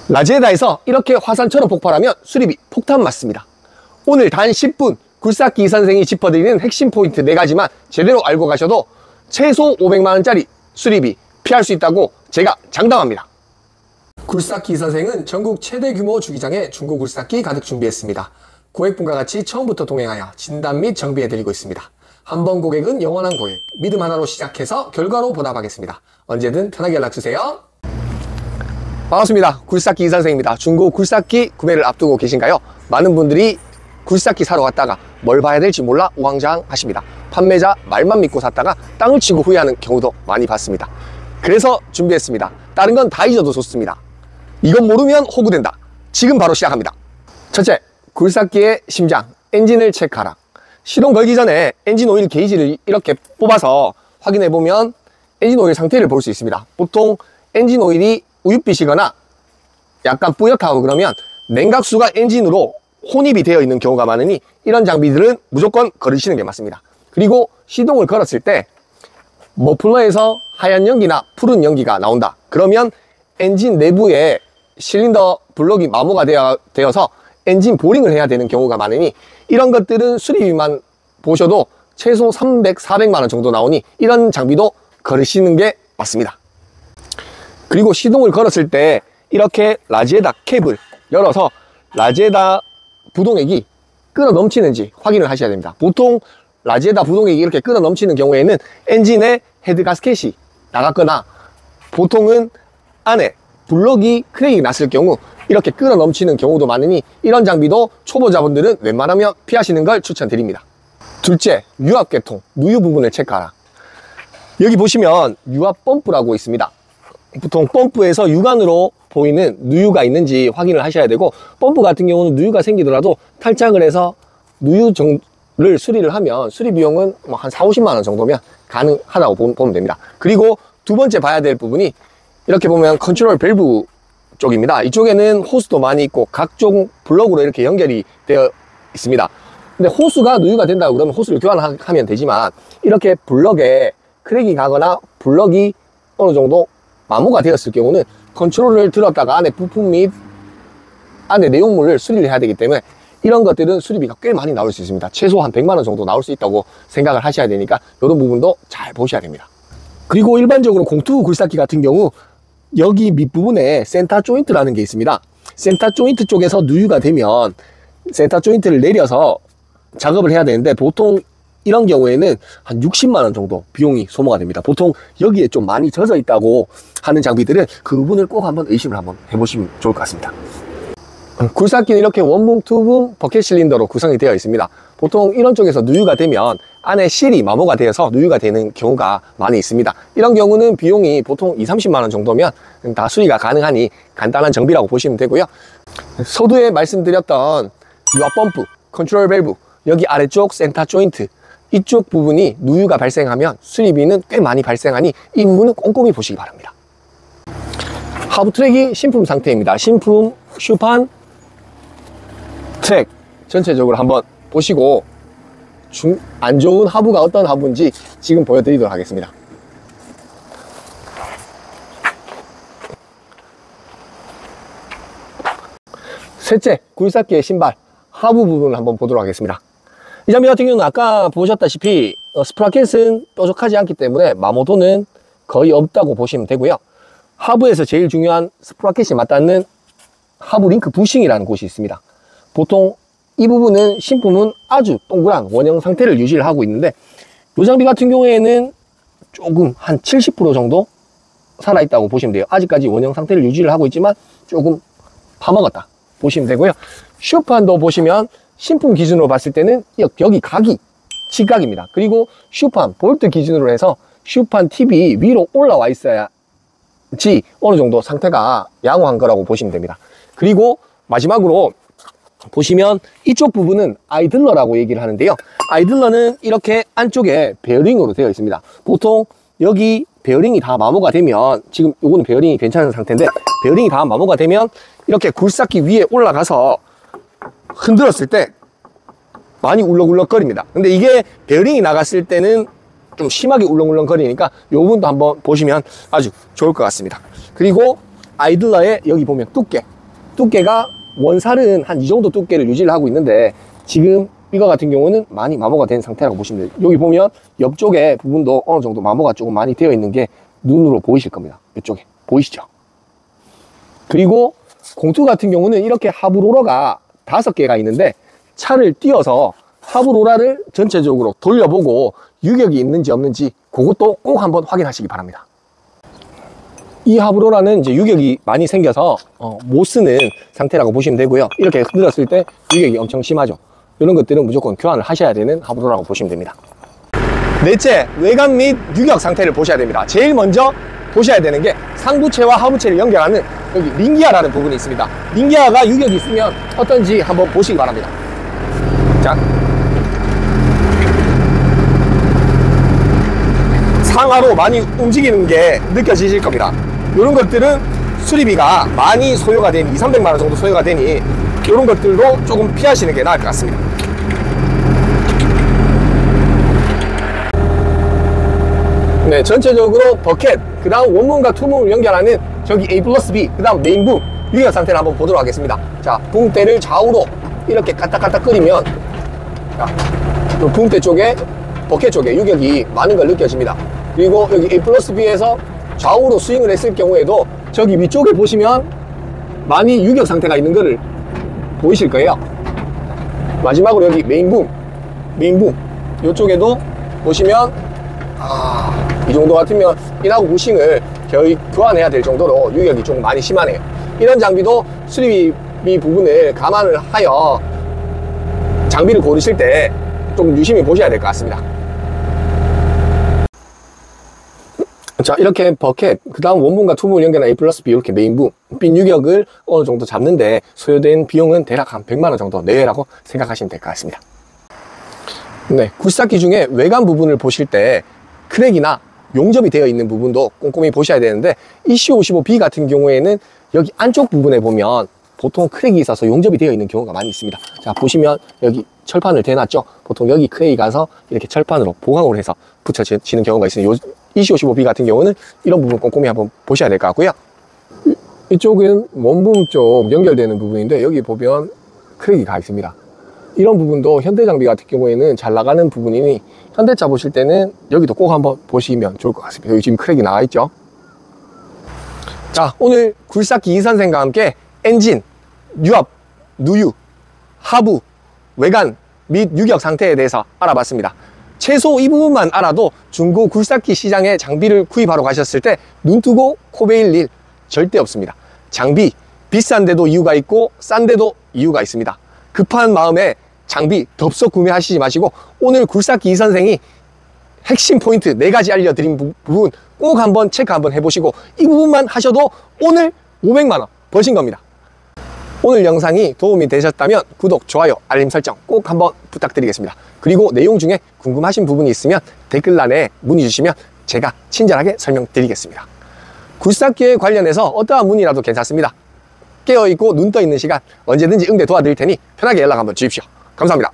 라제다에서 이렇게 화산처럼 폭발하면 수리비 폭탄 맞습니다. 오늘 단 10분 굴삭기 선생이 짚어드리는 핵심 포인트 4가지만 제대로 알고 가셔도 최소 500만원짜리 수리비 피할 수 있다고 제가 장담합니다. 굴삭기 선생은 전국 최대 규모 주기장에 중고 굴삭기 가득 준비했습니다. 고객분과 같이 처음부터 동행하여 진단 및 정비해드리고 있습니다. 한 번 고객은 영원한 고객, 믿음 하나로 시작해서 결과로 보답하겠습니다. 언제든 편하게 연락주세요. 반갑습니다. 굴삭기 선생입니다. 중고 굴삭기 구매를 앞두고 계신가요? 많은 분들이 굴삭기 사러 갔다가 뭘 봐야 될지 몰라 우왕좌왕 하십니다. 판매자 말만 믿고 샀다가 땅을 치고 후회하는 경우도 많이 봤습니다. 그래서 준비했습니다. 다른 건 다 잊어도 좋습니다. 이건 모르면 호구된다. 지금 바로 시작합니다. 첫째, 굴삭기의 심장, 엔진을 체크하라. 시동 걸기 전에 엔진 오일 게이지를 이렇게 뽑아서 확인해보면 엔진 오일 상태를 볼 수 있습니다. 보통 엔진 오일이 우윳빛이거나 약간 뿌옇다고 그러면 냉각수가 엔진으로 혼입이 되어 있는 경우가 많으니 이런 장비들은 무조건 걸으시는 게 맞습니다. 그리고 시동을 걸었을 때 머플러에서 하얀 연기나 푸른 연기가 나온다. 그러면 엔진 내부에 실린더 블록이 마모가 되어서 엔진 보링을 해야 되는 경우가 많으니 이런 것들은 수리비만 보셔도 최소 300, 400만원 정도 나오니 이런 장비도 걸으시는 게 맞습니다. 그리고 시동을 걸었을 때 이렇게 라제다 캡을 열어서 라제다 부동액이 끓어 넘치는지 확인을 하셔야 됩니다. 보통 라제다 부동액이 이렇게 끓어 넘치는 경우에는 엔진의 헤드 가스켓이 나갔거나 보통은 안에 블럭이 크랙이 났을 경우 이렇게 끓어 넘치는 경우도 많으니 이런 장비도 초보자분들은 웬만하면 피하시는 걸 추천드립니다. 둘째, 유압계통, 누유 부분을 체크하라. 여기 보시면 유압 펌프라고 있습니다. 보통 펌프에서 육안으로 보이는 누유가 있는지 확인을 하셔야 되고, 펌프 같은 경우는 누유가 생기더라도 탈착을 해서 누유를 수리를 하면 수리 비용은 한 4, 50만원 정도면 가능하다고 보면 됩니다. 그리고 두 번째 봐야 될 부분이 이렇게 보면 컨트롤 밸브 쪽입니다. 이쪽에는 호스도 많이 있고 각종 블럭으로 이렇게 연결이 되어 있습니다. 근데 호스가 누유가 된다고 그러면 호스를 교환하면 되지만 이렇게 블럭에 크랙이 가거나 블럭이 어느 정도 마모가 되었을 경우는 컨트롤을 들었다가 안에 부품 및 안에 내용물을 수리를 해야 되기 때문에 이런 것들은 수리비가 꽤 많이 나올 수 있습니다. 최소 한 100만원 정도 나올 수 있다고 생각을 하셔야 되니까 이런 부분도 잘 보셔야 됩니다. 그리고 일반적으로 공투 굴삭기 같은 경우 여기 밑부분에 센터 조인트라는 게 있습니다. 센터 조인트 쪽에서 누유가 되면 센터 조인트를 내려서 작업을 해야 되는데 보통 이런 경우에는 한 60만원 정도 비용이 소모가 됩니다. 보통 여기에 좀 많이 젖어 있다고 하는 장비들은 그 부분을 꼭 한번 의심을 한번 해보시면 좋을 것 같습니다. 굴삭기는 이렇게 원붐, 투붐, 버켓 실린더로 구성이 되어 있습니다. 보통 이런 쪽에서 누유가 되면 안에 실이 마모가 되어서 누유가 되는 경우가 많이 있습니다. 이런 경우는 비용이 보통 2, 30만원 정도면 다 수리가 가능하니 간단한 정비라고 보시면 되고요. 서두에 말씀드렸던 유압 펌프, 컨트롤 밸브, 여기 아래쪽 센터 조인트 이쪽 부분이 누유가 발생하면 수리비는 꽤 많이 발생하니 이 부분은 꼼꼼히 보시기 바랍니다. 하부 트랙이 신품 상태입니다. 신품 슈판 트랙 전체적으로 한번 보시고 안 좋은 하부가 어떤 하부인지 지금 보여드리도록 하겠습니다. 셋째, 굴삭기의 신발 하부 부분을 한번 보도록 하겠습니다. 이 장비 같은 경우는 아까 보셨다시피 스프라켓은 뾰족하지 않기 때문에 마모도는 거의 없다고 보시면 되고요. 하부에서 제일 중요한 스프라켓이 맞닿는 하부 링크 부싱이라는 곳이 있습니다. 보통 이 부분은 신품은 아주 동그란 원형 상태를 유지를 하고 있는데 이 장비 같은 경우에는 조금 한 70% 정도 살아있다고 보시면 돼요. 아직까지 원형 상태를 유지를 하고 있지만 조금 파먹었다 보시면 되고요. 슈판도 보시면 신품 기준으로 봤을 때는 여기 각이 직각입니다. 그리고 슈판 볼트 기준으로 해서 슈판 팁이 위로 올라와 있어야지 어느 정도 상태가 양호한 거라고 보시면 됩니다. 그리고 마지막으로 보시면 이쪽 부분은 아이들러라고 얘기를 하는데요. 아이들러는 이렇게 안쪽에 베어링으로 되어 있습니다. 보통 여기 베어링이 다 마모가 되면 지금 요거는 베어링이 괜찮은 상태인데 베어링이 다 마모가 되면 이렇게 굴삭기 위에 올라가서 흔들었을 때 많이 울렁울렁거립니다. 근데 이게 베어링이 나갔을 때는 좀 심하게 울렁울렁거리니까 요 부분도 한번 보시면 아주 좋을 것 같습니다. 그리고 아이들러의 여기 보면 두께 두께가 원살은 한 이 정도 두께를 유지를 하고 있는데 지금 이거 같은 경우는 많이 마모가 된 상태라고 보시면 돼요. 여기 보면 옆쪽에 부분도 어느 정도 마모가 조금 많이 되어 있는 게 눈으로 보이실 겁니다. 이쪽에 보이시죠? 그리고 공투 같은 경우는 이렇게 하부로러가 5개가 있는데 차를 띄워서 하부로라를 전체적으로 돌려보고 유격이 있는지 없는지 그것도 꼭 한번 확인하시기 바랍니다. 이 하부로라는 이제 유격이 많이 생겨서 못 쓰는 상태라고 보시면 되고요. 이렇게 흔들었을 때 유격이 엄청 심하죠. 이런 것들은 무조건 교환을 하셔야 되는 하부로라고 보시면 됩니다. 넷째, 외관 및 유격 상태를 보셔야 됩니다. 제일 먼저 보셔야 되는 게 상부체와 하부체를 연결하는 여기 링기아라는 부분이 있습니다. 링기아가 유격이 있으면 어떤지 한번 보시기 바랍니다. 자, 상하로 많이 움직이는 게 느껴지실 겁니다. 이런 것들은 수리비가 많이 소요가 되니 200~300만 원 정도 소요가 되니 이런 것들도 조금 피하시는 게 나을 것 같습니다. 네, 전체적으로 버켓, 그 다음 원문과 투문을 연결하는 저기 A+B, 그 다음 메인붐 유격 상태를 한번 보도록 하겠습니다. 자, 붕대를 좌우로 이렇게 까딱까딱 끓이면 자, 붕대 쪽에 버켓 쪽에 유격이 많은 걸 느껴집니다. 그리고 여기 A+B에서 좌우로 스윙을 했을 경우에도 저기 위쪽에 보시면 많이 유격 상태가 있는 거를 보이실 거예요. 마지막으로 여기 메인붐 이쪽에도 보시면 이 정도 같으면 인하고 부싱을 교환해야 될 정도로 유격이 좀 많이 심하네요. 이런 장비도 수리비 부분을 감안을 하여 장비를 고르실 때 좀 유심히 보셔야 될 것 같습니다. 자, 이렇게 버켓, 그 다음 원문과 투문을 연결한 A+B 이렇게 메인붐, 핀 유격을 어느 정도 잡는데 소요된 비용은 대략 한 100만 원 정도 내외라고 생각하시면 될 것 같습니다. 네, 굴삭기 중에 외관 부분을 보실 때 크랙이나 용접이 되어 있는 부분도 꼼꼼히 보셔야 되는데 EC55B 같은 경우에는 여기 안쪽 부분에 보면 보통 크랙이 있어서 용접이 되어 있는 경우가 많이 있습니다. 자, 보시면 여기 철판을 대놨죠. 보통 여기 크랙이 가서 이렇게 철판으로 보강을 해서 붙여지는 경우가 있으니 EC55B 같은 경우는 이런 부분 꼼꼼히 한번 보셔야 될 것 같고요. 이쪽은 원붐 쪽 연결되는 부분인데 여기 보면 크랙이 가 있습니다. 이런 부분도 현대 장비 같은 경우에는 잘 나가는 부분이니 현대차 보실 때는 여기도 꼭 한번 보시면 좋을 것 같습니다. 여기 지금 크랙이 나와 있죠. 자, 오늘 굴삭기 이선생과 함께 엔진, 유압, 누유, 하부, 외관 및 유격 상태에 대해서 알아봤습니다. 최소 이 부분만 알아도 중고 굴삭기 시장에 장비를 구입하러 가셨을 때 눈 뜨고 코 베일 일 절대 없습니다. 장비 비싼데도 이유가 있고 싼데도 이유가 있습니다. 급한 마음에 장비 덥석 구매하시지 마시고 오늘 굴삭기 이선생이 핵심 포인트 4가지 알려드린 부분 꼭 한번 체크 한번 해보시고 이 부분만 하셔도 오늘 500만 원 버신 겁니다. 오늘 영상이 도움이 되셨다면 구독, 좋아요, 알림 설정 꼭 한번 부탁드리겠습니다. 그리고 내용 중에 궁금하신 부분이 있으면 댓글란에 문의 주시면 제가 친절하게 설명드리겠습니다. 굴삭기에 관련해서 어떠한 문의라도 괜찮습니다. 깨어있고 눈 떠있는 시간 언제든지 응대 도와드릴 테니 편하게 연락 한번 주십시오. 감사합니다.